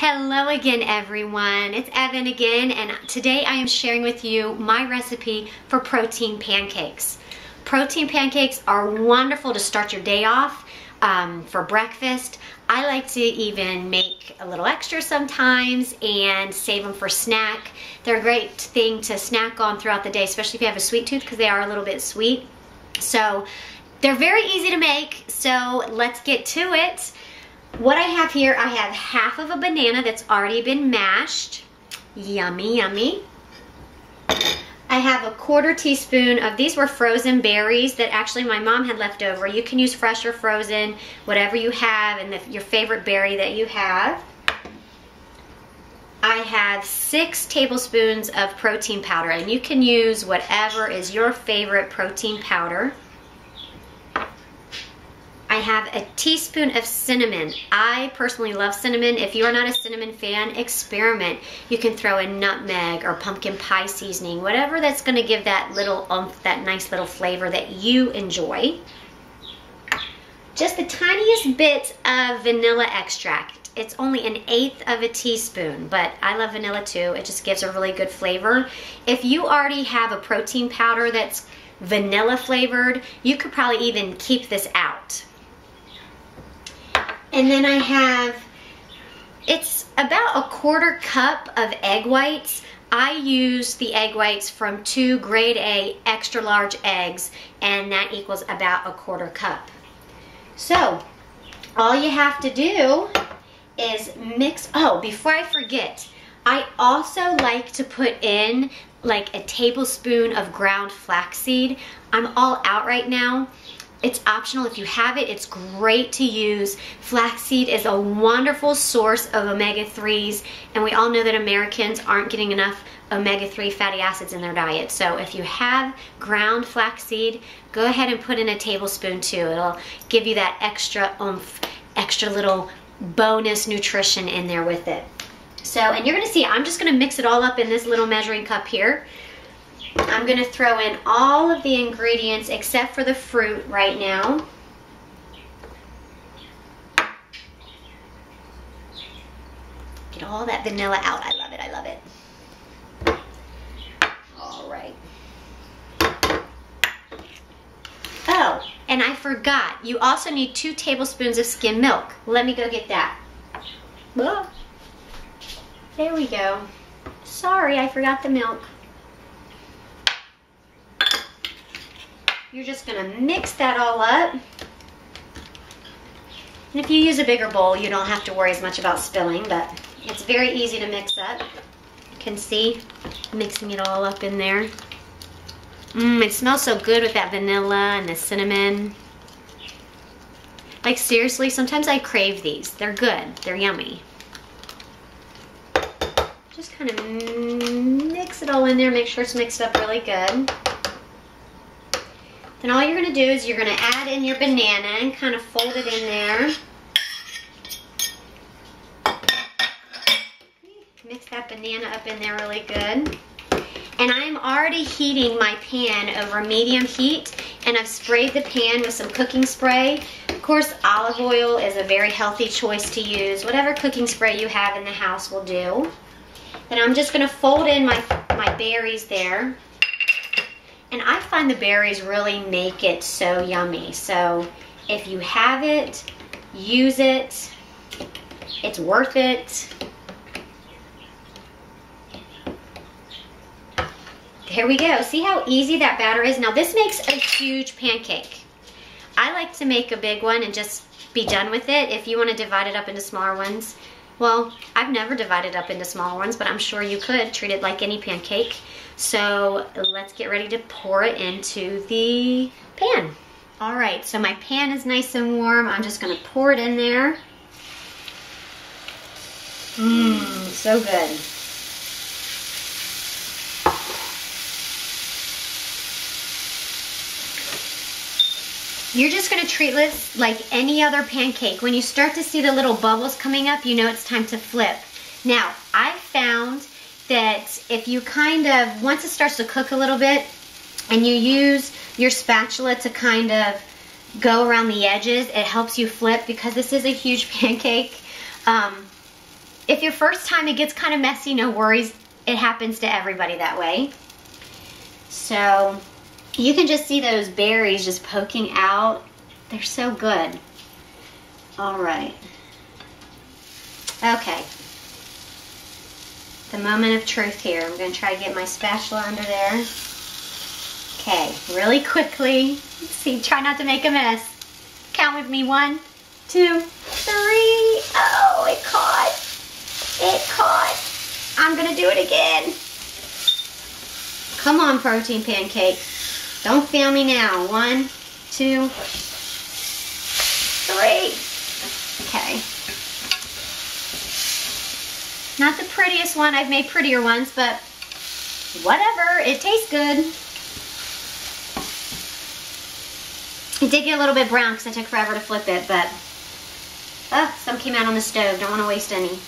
Hello again, everyone. It's Evan again, and today I am sharing with you my recipe for protein pancakes. Protein pancakes are wonderful to start your day off for breakfast. I like to even make a little extra sometimes and save them for snack. They're a great thing to snack on throughout the day, especially if you have a sweet tooth, because they are a little bit sweet. So they're very easy to make, so let's get to it. What I have here, I have half of a banana that's already been mashed. Yummy, yummy. I have a 1/4 teaspoon of, these were frozen berries that actually my mom had left over. You can use fresh or frozen, whatever you have, and your favorite berry that you have. I have 6 tablespoons of protein powder, and you can use whatever is your favorite protein powder. I have a teaspoon of cinnamon. I personally love cinnamon. If you are not a cinnamon fan, experiment. You can throw in nutmeg or pumpkin pie seasoning, whatever that's going to give that little oomph, that nice little flavor that you enjoy. Just the tiniest bit of vanilla extract. It's only 1/8 of a teaspoon, but I love vanilla too. It just gives a really good flavor. If you already have a protein powder that's vanilla flavored, you could probably even keep this out. And then I have, it's about a 1/4 cup of egg whites. I use the egg whites from 2 grade A extra large eggs, and that equals about a 1/4 cup. So all you have to do is mix. Oh, before I forget, I also like to put in like a tablespoon of ground flaxseed. I'm all out right now. It's optional if you have it. It's great to use. Flaxseed is a wonderful source of omega-3s, and we all know that Americans aren't getting enough omega-3 fatty acids in their diet. So if you have ground flaxseed, go ahead and put in a tablespoon too. It'll give you that extra oomph, extra little bonus nutrition in there with it. So, and you're gonna see, I'm just gonna mix it all up in this little measuring cup here. I'm going to throw in all of the ingredients except for the fruit right now. Get all that vanilla out. I love it. I love it. All right. Oh, and I forgot. You also need 2 tablespoons of skim milk. Let me go get that. Whoa. There we go. Sorry, I forgot the milk. You're just gonna mix that all up. And if you use a bigger bowl, you don't have to worry as much about spilling, but it's very easy to mix up. You can see, mixing it all up in there. It smells so good with that vanilla and the cinnamon. Like seriously, sometimes I crave these. They're good, they're yummy. Just kind of mix it all in there, make sure it's mixed up really good. Then all you're going to do is you're going to add in your banana and kind of fold it in there. Mix that banana up in there really good. And I'm already heating my pan over medium heat, and I've sprayed the pan with some cooking spray. Of course, olive oil is a very healthy choice to use. Whatever cooking spray you have in the house will do. Then I'm just going to fold in my berries there. And I find the berries really make it so yummy. So if you have it, use it. It's worth it. There we go. See how easy that batter is? Now this makes a huge pancake. I like to make a big one and just be done with it. If you want to divide it up into smaller ones, well, I've never divided up into smaller ones, but I'm sure you could treat it like any pancake. So let's get ready to pour it into the pan. All right, so my pan is nice and warm. I'm just gonna pour it in there. So good. You're just gonna treat this like any other pancake. When you start to see the little bubbles coming up, you know it's time to flip. Now, I found that if you kind of, once it starts to cook a little bit, and you use your spatula to kind of go around the edges, it helps you flip, because this is a huge pancake. If your first time it gets kind of messy, no worries. It happens to everybody that way. So you can just see those berries just poking out. They're so good. All right. Okay. The moment of truth here. I'm going to try to get my spatula under there. Okay, really quickly. Let's see, try not to make a mess. Count with me. 1, 2, 3. Oh, it caught. It caught. I'm going to do it again. Come on, protein pancake. Don't fail me now. 1, 2, 3. Okay. Not the prettiest one. I've made prettier ones, but whatever. It tastes good. It did get a little bit brown because I took forever to flip it, but some came out on the stove. Don't want to waste any.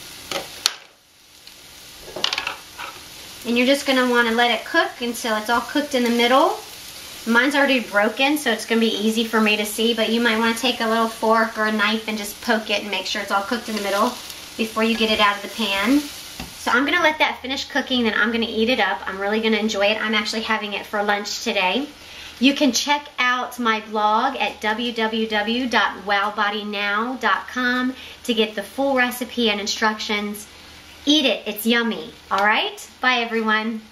And you're just going to want to let it cook until it's all cooked in the middle. Mine's already broken, so it's going to be easy for me to see, but you might want to take a little fork or a knife and just poke it and make sure it's all cooked in the middle before you get it out of the pan. So I'm going to let that finish cooking, then I'm going to eat it up. I'm really going to enjoy it. I'm actually having it for lunch today. You can check out my blog at www.wowbodynow.com to get the full recipe and instructions. Eat it. It's yummy. All right? Bye, everyone.